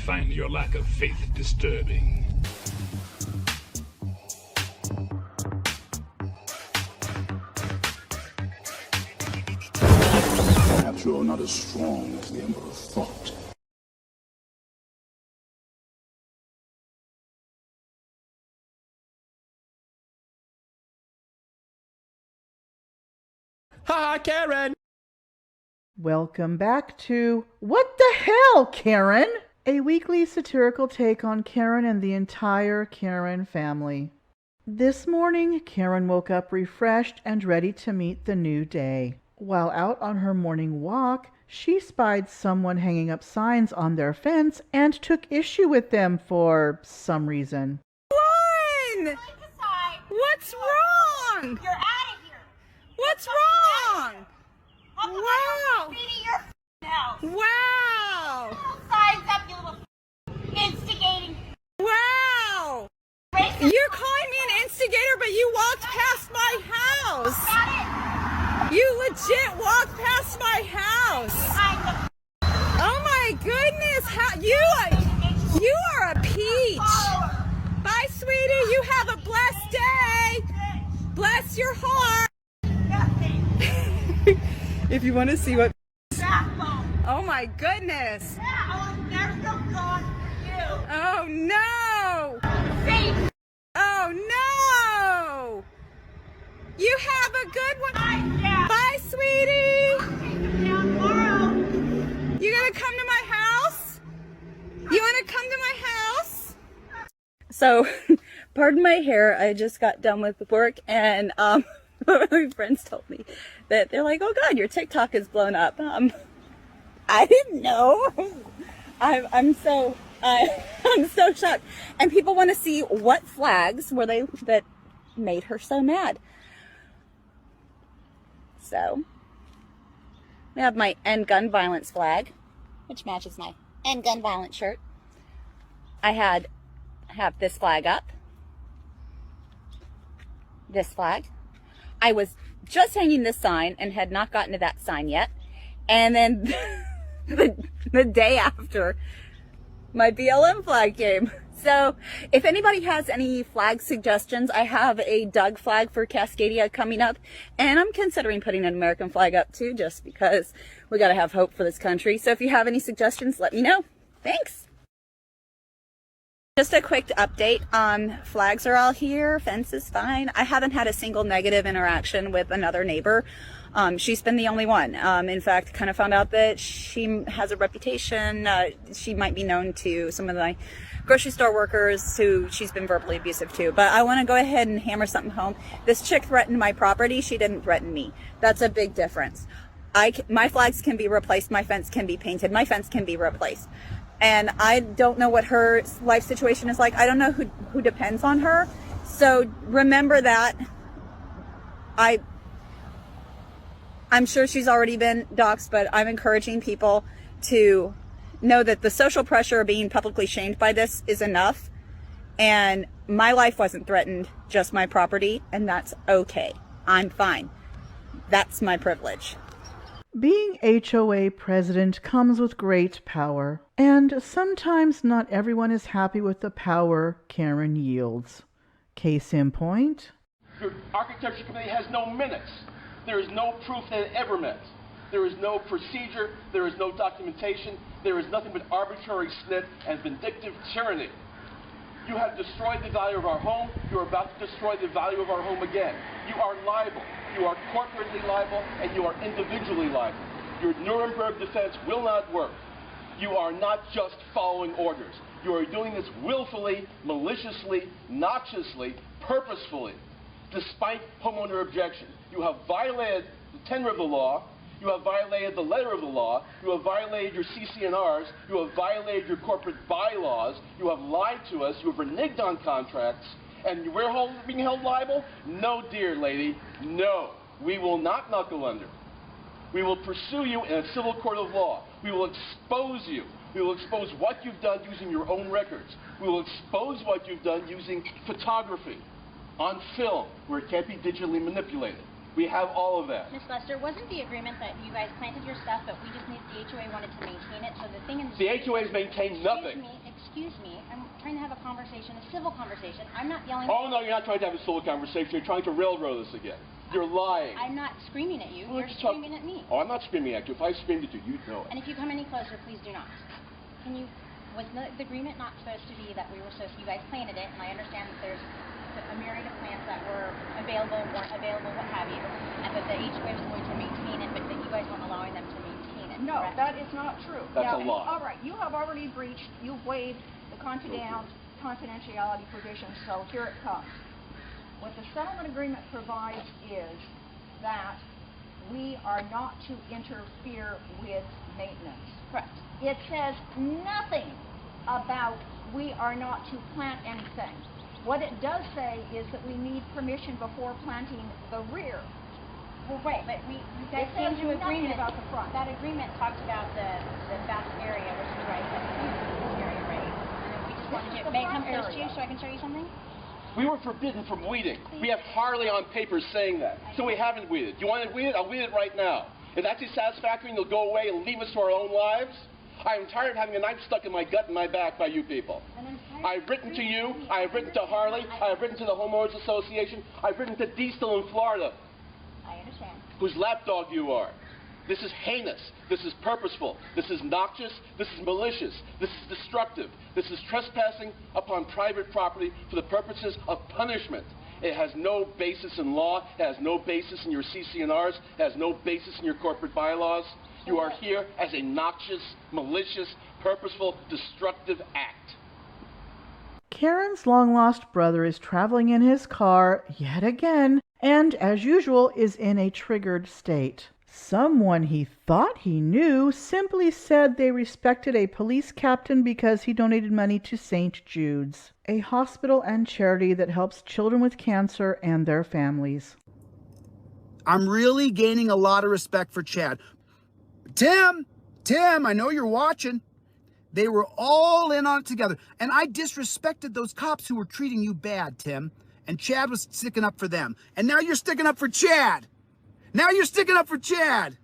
find your lack of faith disturbing. Perhaps you are not as strong as the Emperor thought. Ha, Karen! Welcome back to What the Hell, Karen? A weekly satirical take on Karen and the entire Karen family. This morning, Karen woke up refreshed and ready to meet the new day. While out on her morning walk, she spied someone hanging up signs on their fence and took issue with them for some reason. Lauren! What's wrong? You're out of here. What's wrong? Wow. Wow! Wow! Signs up, you little instigating. Wow! You're calling me an instigator, but you walked past my house. Got it? You legit walked past my house. Oh my goodness! You are a peach. Bye, sweetie. You have a blessed day. Bless your heart. If you want to see what. Oh my goodness. Oh no. Oh no. You have a good one. Bye, sweetie. You gonna come to my house? You wanna come to my house? So, pardon my hair. I just got done with work, and my friends told me that they're like, "Oh God, your TikTok is blown up." I didn't know. I'm so shocked, and people want to see what flags were they that made her so mad. So, we have my End Gun Violence flag, which matches my End Gun Violence shirt. I have this flag up. This flag. I was just hanging this sign and had not gotten to that sign yet. And then the day after, my BLM flag came. So if anybody has any flag suggestions, I have a Doug flag for Cascadia coming up, and I'm considering putting an American flag up too, just because we got to have hope for this country. So if you have any suggestions, let me know. Thanks. Just a quick update. Flags are all here. Fence is fine. I haven't had a single negative interaction with another neighbor. She's been the only one. In fact, kind of found out that she has a reputation. She might be known to some of my grocery store workers who she's been verbally abusive to. But I want to go ahead and hammer something home. This chick threatened my property. She didn't threaten me. That's a big difference. My flags can be replaced. My fence can be painted. My fence can be replaced. And I don't know what her life situation is like. I don't know who depends on her. So remember that. I'm sure she's already been doxxed, but I'm encouraging people to know that the social pressure of being publicly shamed by this is enough. And my life wasn't threatened, just my property, and that's okay. I'm fine. That's my privilege. Being HOA president comes with great power, and sometimes not everyone is happy with the power Karen yields. Case in point. Your architecture committee has no minutes. There is no proof that it ever met. There is no procedure. There is no documentation. There is nothing but arbitrary snit and vindictive tyranny. You have destroyed the value of our home. You are about to destroy the value of our home again. You are liable. You are corporately liable, and you are individually liable. Your Nuremberg defense will not work. You are not just following orders. You are doing this willfully, maliciously, noxiously, purposefully, despite homeowner objection. You have violated the tenor of the law. You have violated the letter of the law. You have violated your CC&Rs. You have violated your corporate bylaws. You have lied to us. You have reneged on contracts. And we're being held liable? No, dear lady, no. We will not knuckle under. We will pursue you in a civil court of law. We will expose you. We will expose what you've done using your own records. We will expose what you've done using photography on film where it can't be digitally manipulated. We have all of that. Ms. Lester, wasn't the agreement that you guys planted your stuff, but we just the HOA wanted to maintain it? So the thing in The HOA's maintained nothing. Excuse me. I'm trying to have a conversation, a civil conversation. I'm not yelling. Oh, no, you're not trying to have a civil conversation. You're trying to railroad us again. You're lying. I'm not screaming at you. You're screaming at me. Oh, I'm not screaming at you. If I screamed at you, you'd know it. And if you come any closer, please do not. Can you? Was the agreement not supposed to be that we were supposed to, you guys planted it, and I understand that there's a myriad of plants that were available, weren't available, what have you, and that the HOA was going to maintain it, but that you guys weren't allowing them to maintain it. No, correct? that is not true. That's now, a lie. All right, you have already breached, you've waived the confidentiality provision, so here it comes. What the settlement agreement provides is that we are not to interfere with maintenance. Correct. It says nothing about we are not to plant anything. What it does say is that we need permission before planting the rear. Well, wait, but you guys It came says to nothing agreement about the front. That agreement talked about the back area, which you guys have used this area, right? And then we just wanted This is to the make front come close to you area. so I can show you something. We were forbidden from weeding. We have Harley on paper saying that. So we haven't weeded. You want to weed it? I'll weed it right now. If that's satisfactory and you'll go away and leave us to our own lives, I am tired of having a knife stuck in my gut and my back by you people. I've written to you, I have written to Harley, I have written to the Homeowners Association, I've written to Diesel in Florida, I understand. whose lapdog you are. This is heinous, this is purposeful, this is noxious, this is malicious, this is destructive, this is trespassing upon private property for the purposes of punishment. It has no basis in law, it has no basis in your CC&Rs, it has no basis in your corporate bylaws. You are here as a noxious, malicious, purposeful, destructive act. Karen's long-lost brother is traveling in his car yet again, and as usual is in a triggered state. Someone he thought he knew simply said they respected a police captain because he donated money to St. Jude's, a hospital and charity that helps children with cancer and their families. I'm really gaining a lot of respect for Chad. Tim, I know you're watching. They were all in on it together. And I disrespected those cops who were treating you bad, Tim. And Chad was sticking up for them. And now you're sticking up for Chad. Now you're sticking up for Chad.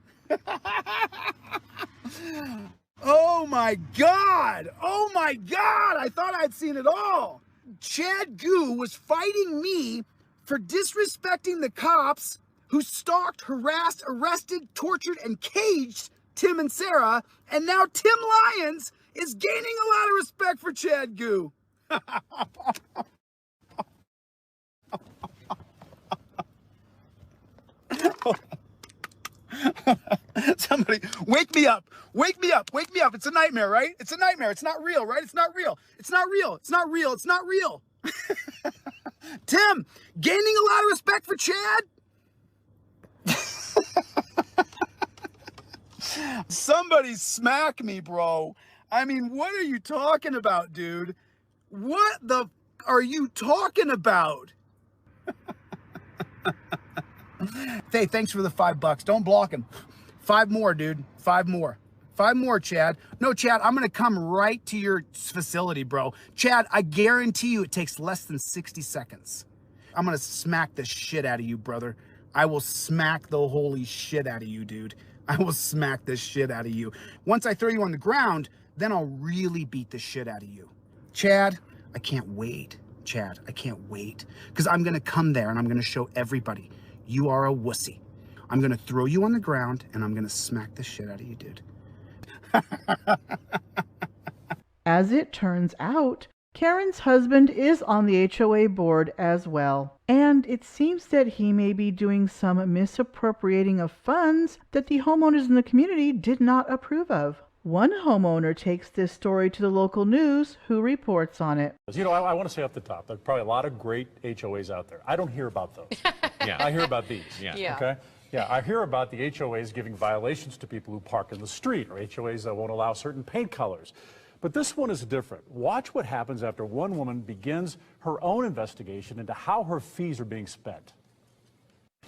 Oh my God. Oh my God. I thought I'd seen it all. Chad Goo was fighting me for disrespecting the cops who stalked, harassed, arrested, tortured, and caged Tim and Sarah, and now Tim Lyons is gaining a lot of respect for Chad Goo. Somebody, wake me up. Wake me up. Wake me up. It's a nightmare, right? It's a nightmare. It's not real, right? It's not real. It's not real. It's not real. It's not real. Tim, gaining a lot of respect for Chad? Somebody smack me, bro. I mean, what are you talking about, dude? What the are you talking about? Hey, thanks for the $5. Don't block him. 5 more, dude. 5 more. 5 more, Chad. No, Chad, I'm going to come right to your facility, bro. Chad, I guarantee you it takes less than 60 seconds. I'm going to smack the shit out of you, brother. I will smack the holy shit out of you, dude. I will smack the shit out of you. Once I throw you on the ground, then I'll really beat the shit out of you. Chad, I can't wait. Chad, I can't wait. Because I'm going to come there and I'm going to show everybody you are a wussy. I'm going to throw you on the ground and I'm going to smack the shit out of you, dude. As it turns out, Karen's husband is on the HOA board as well, and it seems that he may be doing some misappropriating of funds that the homeowners in the community did not approve of. One homeowner takes this story to the local news, who reports on it. You know, I want to say off the top, there are probably a lot of great HOAs out there. I don't hear about those. Yeah. I hear about these. Yeah. Okay? Yeah, I hear about the HOAs giving violations to people who park in the street, or HOAs that won't allow certain paint colors. But this one is different. Watch what happens after one woman begins her own investigation into how her fees are being spent.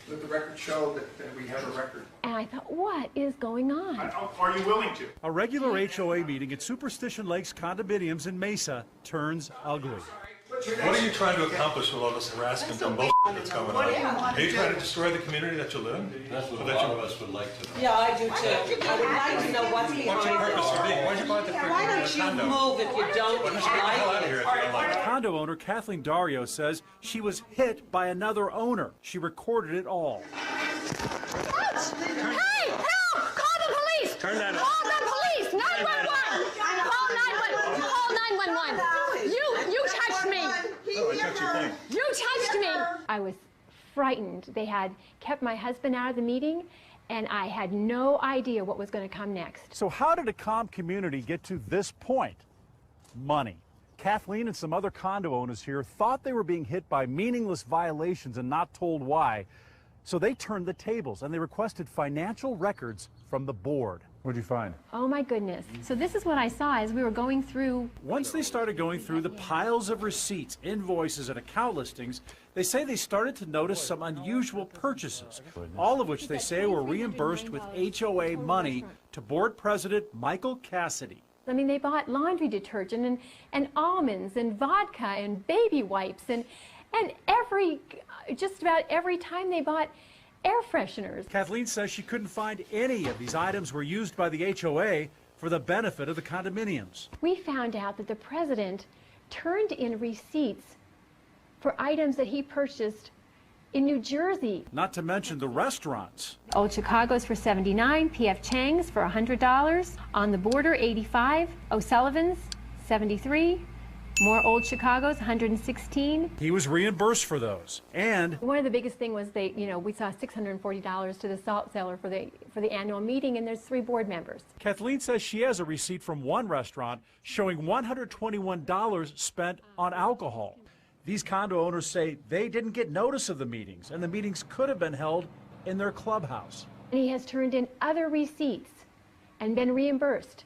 Let the record show that we have a record. And I thought, what is going on? Are you willing to? A regular HOA meeting at Superstition Lakes condominiums in Mesa turns ugly. But What are you trying to accomplish with all this harassment and bullshit that's going on? Are you trying to destroy the community that you live in? That's what a lot of us would like to know. Yeah, I do too. I would like to know what's behind What's your purpose for being? Why'd you buy the freaking Why don't you condo? move if you don't Why don't you get the hell out like of here it? if you don't like it? Condo owner Kathleen Dario says she was hit by another owner. She recorded it all. Hey, help! Call the police! Turn that Call the police! 911! Call 911! You touched me! Oh, I touched your thing. You touched me! I was frightened. They had kept my husband out of the meeting, and I had no idea what was going to come next. So how did a calm community get to this point? Money. Kathleen and some other condo owners here thought they were being hit by meaningless violations and not told why. So they turned the tables and they requested financial records from the board. What'd you find? Oh my goodness. So this is what I saw as we were going through. Once they started going through the piles of receipts, invoices, and account listings, they say they started to notice some unusual purchases, all of which they say were reimbursed with HOA money to board president Michael Cassidy. I mean, they bought laundry detergent and almonds and vodka and baby wipes and just about every time they bought air fresheners. Kathleen says she couldn't find any of these items were used by the HOA for the benefit of the condominiums. We found out that the president turned in receipts for items that he purchased in New Jersey. Not to mention the restaurants. Old Chicago's for $79, P.F. Chang's for $100, On the Border $85, O'Sullivan's $73, more Old Chicago's $116. He was reimbursed for those. And one of the biggest thing was we saw $640 to the salt cellar for the annual meeting, and there's 3 board members. Kathleen says she has a receipt from one restaurant showing $121 spent on alcohol. These condo owners say they didn't get notice of the meetings, and the meetings could have been held in their clubhouse. And he has turned in other receipts and been reimbursed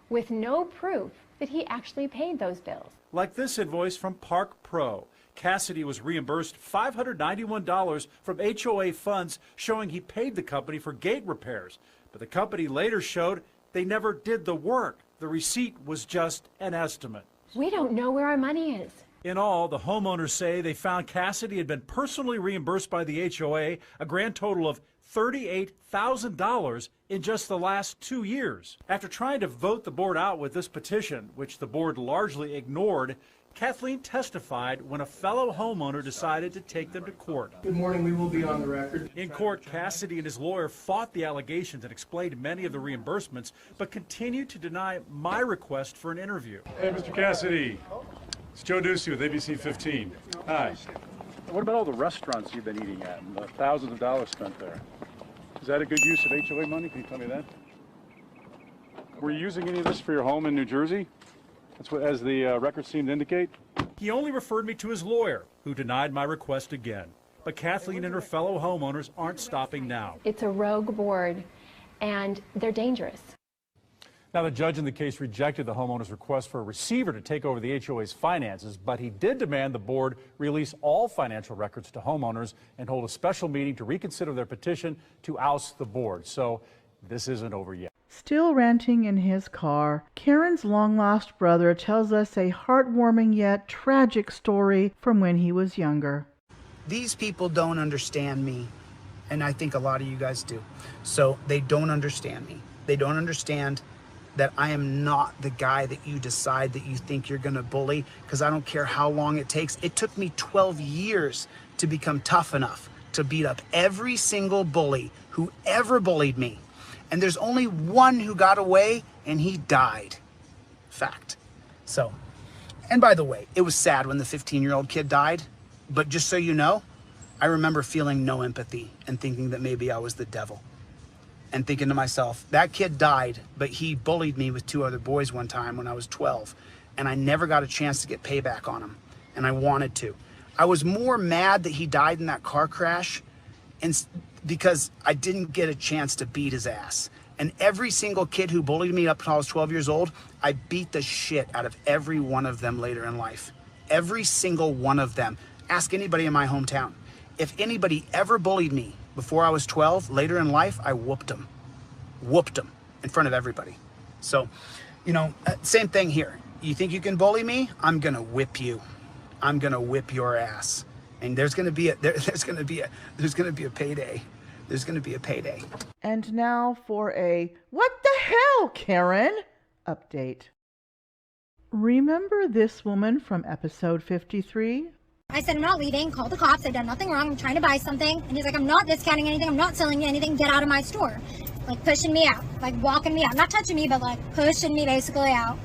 with no proof that he actually paid those bills. Like this invoice from Park Pro. Cassidy was reimbursed $591 from HOA funds showing he paid the company for gate repairs. But the company later showed they never did the work. The receipt was just an estimate. We don't know where our money is. In all, the homeowners say they found Cassidy had been personally reimbursed by the HOA a grand total of $38,000 in just the last 2 years. After trying to vote the board out with this petition, which the board largely ignored, Kathleen testified when a fellow homeowner decided to take them to court. Good morning, we will be on the record. In court, Cassidy and his lawyer fought the allegations and explained many of the reimbursements, but continued to deny my request for an interview. Hey, Mr. Cassidy. It's Joe Ducey with ABC 15. Hi. What about all the restaurants you've been eating at and the thousands of dollars spent there? Is that a good use of HOA money? Can you tell me that? Were you using any of this for your home in New Jersey? That's what, as the records seem to indicate. He only referred me to his lawyer, who denied my request again. But Kathleen and her fellow homeowners aren't stopping now. It's a rogue board, and they're dangerous. Now, the judge in the case rejected the homeowner's request for a receiver to take over the HOA's finances, but he did demand the board release all financial records to homeowners and hold a special meeting to reconsider their petition to oust the board. So this isn't over yet. Still ranting in his car, Karen's long-lost brother tells us a heartwarming yet tragic story from when he was younger. These people don't understand me, and I think a lot of you guys do. So they don't understand me. They don't understand that I am not the guy that you decide that you think you're gonna bully, because I don't care how long it takes. It took me 12 years to become tough enough to beat up every single bully who ever bullied me. And there's only one who got away, and he died. Fact. So, and by the way, it was sad when the 15-year-old kid died, but just so you know, I remember feeling no empathy and thinking that maybe I was the devil. And thinking to myself, that kid died, but he bullied me with 2 other boys one time when I was 12, and I never got a chance to get payback on him, and I wanted to. I was more mad that he died in that car crash because I didn't get a chance to beat his ass. And every single kid who bullied me up until I was 12 years old, I beat the shit out of every one of them later in life. Every single one of them. Ask anybody in my hometown. If anybody ever bullied me before I was 12, later in life, I whooped them. Whooped them in front of everybody. So, you know, same thing here. You think you can bully me? I'm gonna whip you. I'm gonna whip your ass. And there's gonna be a payday. There's gonna be a payday. And now for a "What the hell, Karen?" update. Remember this woman from episode 53? I said, I'm not leaving. Call the cops. I've done nothing wrong. I'm trying to buy something. And he's like, I'm not discounting anything. I'm not selling you anything. Get out of my store. Like pushing me out. Like walking me out. Not touching me, but like pushing me basically out.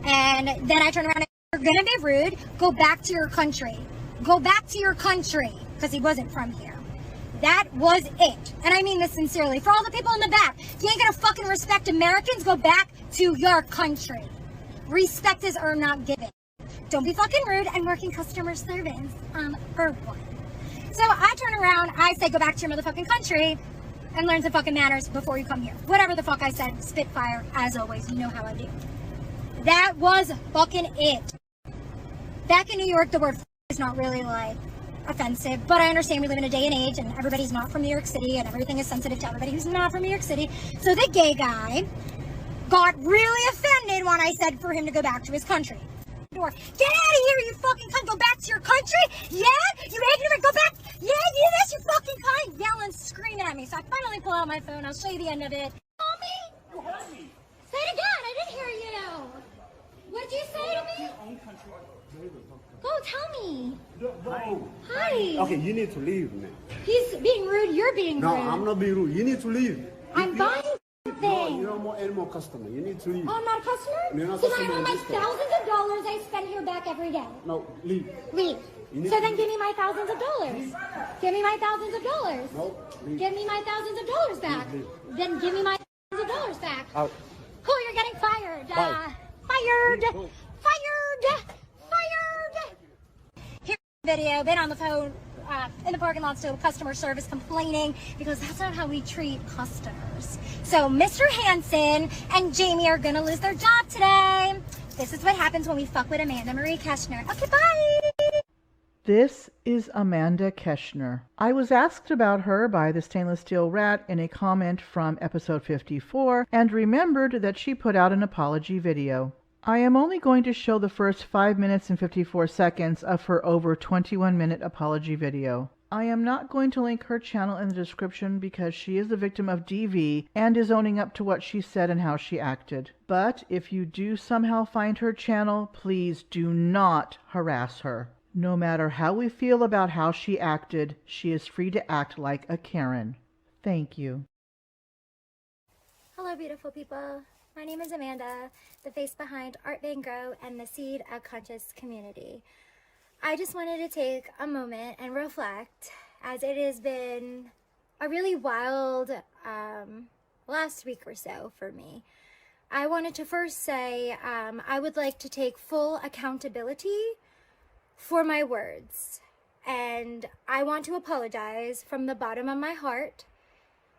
And then I turn around and you're going to be rude. Go back to your country. Go back to your country. Because he wasn't from here. That was it. And I mean this sincerely. For all the people in the back, if you ain't going to fucking respect Americans, go back to your country. Respect is earned, not given. Don't be fucking rude. I'm working customer service. For one. So I turn around, I say go back to your motherfucking country and learn some fucking manners before you come here. Whatever the fuck I said, spitfire, as always. You know how I do. That was fucking it. Back in New York, the word is not really like offensive, but I understand we live in a day and age and everybody's not from New York City and everything is sensitive to everybody who's not from New York City. So the gay guy got really offended when I said for him to go back to his country. Get out of here, you fucking cunt. Go back to your country. Yeah? You ignorant. Go back. Yeah, do this, you fucking cunt. Yelling, screaming at me. So I finally pull out my phone. I'll show you the end of it. Call me? You heard me. Say it again. I didn't hear you. What did you say to me? Go tell me. No. Hi. Okay, you need to leave, man. He's being rude. You're being No, rude. I'm not being rude. You need to leave. I'm buying something. No, you're not more animal customer. You need to leave. Oh, I'm not a customer? You're not a So then I customer want my in this store. thousands of dollars I spend here back every day. No, leave. Leave. You need So to then leave. give me my thousands of dollars. Give me my thousands of dollars. No, leave. Give me my thousands of dollars back. Leave. Then give me my thousands of dollars back. Out. Cool, you're getting fired. Bye. Fired. Go. Fired. Fired. Here's the video. Been on the phone in the parking lot still, customer service complaining because that's not how we treat customers. So Mr. Hansen and Jamie are gonna lose their job today. This is what happens when we fuck with Amanda Marie Keshner. Okay, bye. This is Amanda Keshner. I was asked about her by the Stainless Steel Rat in a comment from episode 54 and remembered that she put out an apology video. I am only going to show the first 5 minutes and 54 seconds of her over 21-minute apology video. I am not going to link her channel in the description because she is the victim of DV and is owning up to what she said and how she acted. But if you do somehow find her channel, please do not harass her. No matter how we feel about how she acted, she is free to act like a Karen. Thank you. Hello, beautiful people. My name is Amanda, the face behind Art Van Gogh and the Seed of Conscious Community. I just wanted to take a moment and reflect, as it has been a really wild last week or so for me. I wanted to first say I would like to take full accountability for my words, and I want to apologize from the bottom of my heart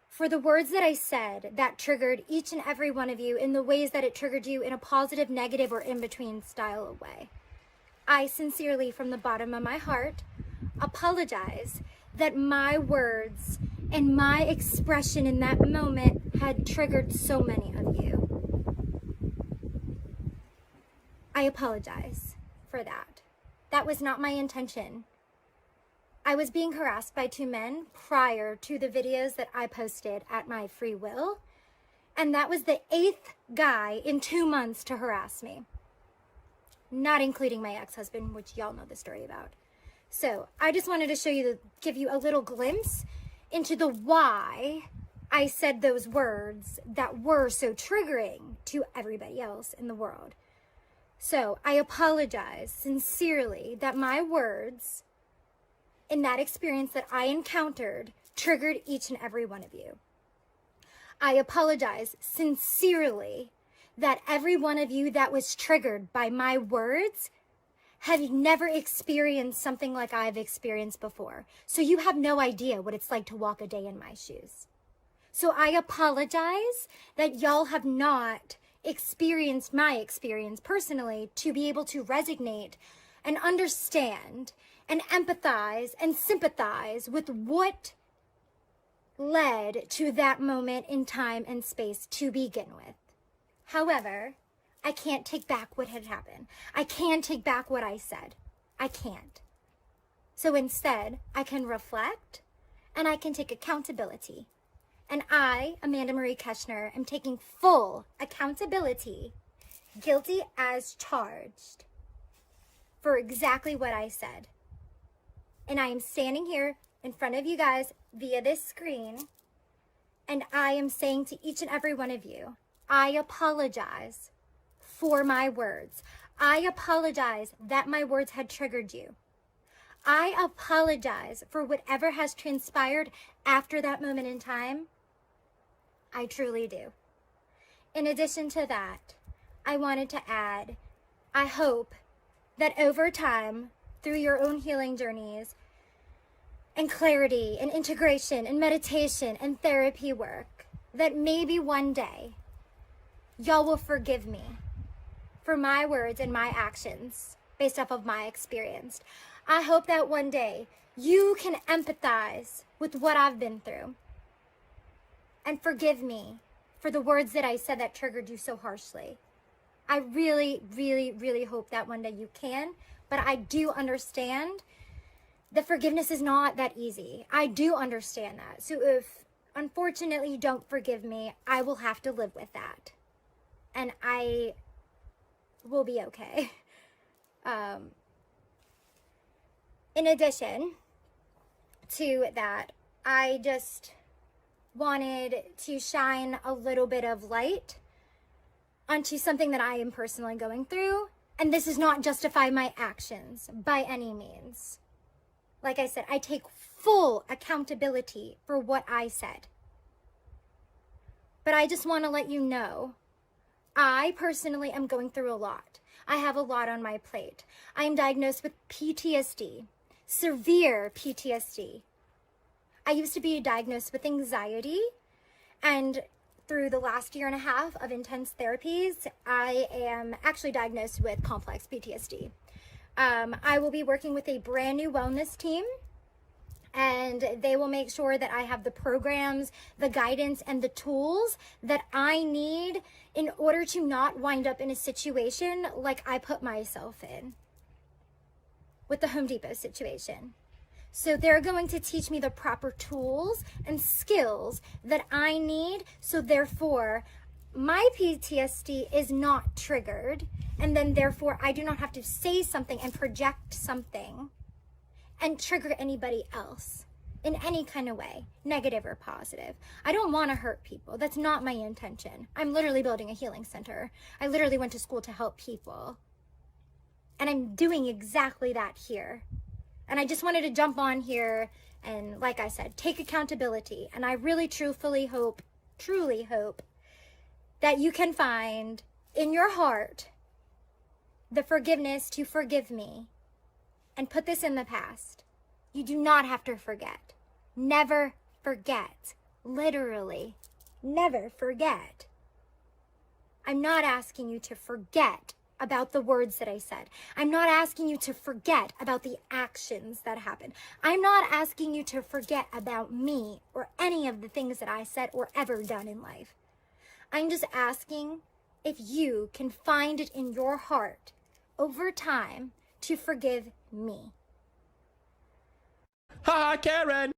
for the words that I said that triggered each and every one of you in the ways that it triggered you in a positive, negative, or in-between style of way. I sincerely, from the bottom of my heart, apologize that my words and my expression in that moment had triggered so many of you. I apologize for that. That was not my intention. I was being harassed by two men prior to the videos that I posted at my free will, and that was the 8th guy in 2 months to harass me. Not including my ex-husband, which y'all know the story about. So I just wanted to show you, give you a little glimpse into the why I said those words that were so triggering to everybody else in the world. So I apologize sincerely that my words in that experience that I encountered triggered each and every one of you. I apologize sincerely that every one of you that was triggered by my words have never experienced something like I've experienced before. So you have no idea what it's like to walk a day in my shoes. So I apologize that y'all have not experienced my experience personally to be able to resonate and understand and empathize and sympathize with what led to that moment in time and space to begin with. However, I can't take back what had happened. I can take back what I said. I can't. So instead, I can reflect and I can take accountability. And I, Amanda Marie Keshner, am taking full accountability, guilty as charged, for exactly what I said. And I am standing here in front of you guys via this screen, and I am saying to each and every one of you, I apologize for my words. I apologize that my words had triggered you. I apologize for whatever has transpired after that moment in time. I truly do. In addition to that, I wanted to add, I hope that over time, through your own healing journeys, and clarity, and integration, and meditation, and therapy work, that maybe one day, y'all will forgive me for my words and my actions based off of my experience. I hope that one day you can empathize with what I've been through and forgive me for the words that I said that triggered you so harshly. I really, really, really hope that one day you can, but I do understand that forgiveness is not that easy. I do understand that. So if, unfortunately, you don't forgive me, I will have to live with that. And I will be okay. In addition to that, I just wanted to shine a little bit of light onto something that I am personally going through. And this does not justify my actions by any means. Like I said, I take full accountability for what I said. But I just want to let you know, I personally am going through a lot. I have a lot on my plate. I am diagnosed with PTSD, severe PTSD. I used to be diagnosed with anxiety, and through the last year and a half of intense therapies, I am actually diagnosed with complex PTSD. I will be working with a brand new wellness team, and they will make sure that I have the programs, the guidance, and the tools that I need in order to not wind up in a situation like I put myself in with the Home Depot situation. So they're going to teach me the proper tools and skills that I need, so therefore my PTSD is not triggered, and then therefore I do not have to say something and project something and trigger anybody else in any kind of way, negative or positive. I don't want to hurt people. That's not my intention. I'm literally building a healing center. I literally went to school to help people. And I'm doing exactly that here. And I just wanted to jump on here and, like I said, take accountability. And I really truly hope that you can find in your heart the forgiveness to forgive me and put this in the past. You do not have to forget. Never forget. Literally, never forget. I'm not asking you to forget about the words that I said. I'm not asking you to forget about the actions that happened. I'm not asking you to forget about me or any of the things that I said or ever done in life. I'm just asking if you can find it in your heart over time to forgive me. Ha, Karen!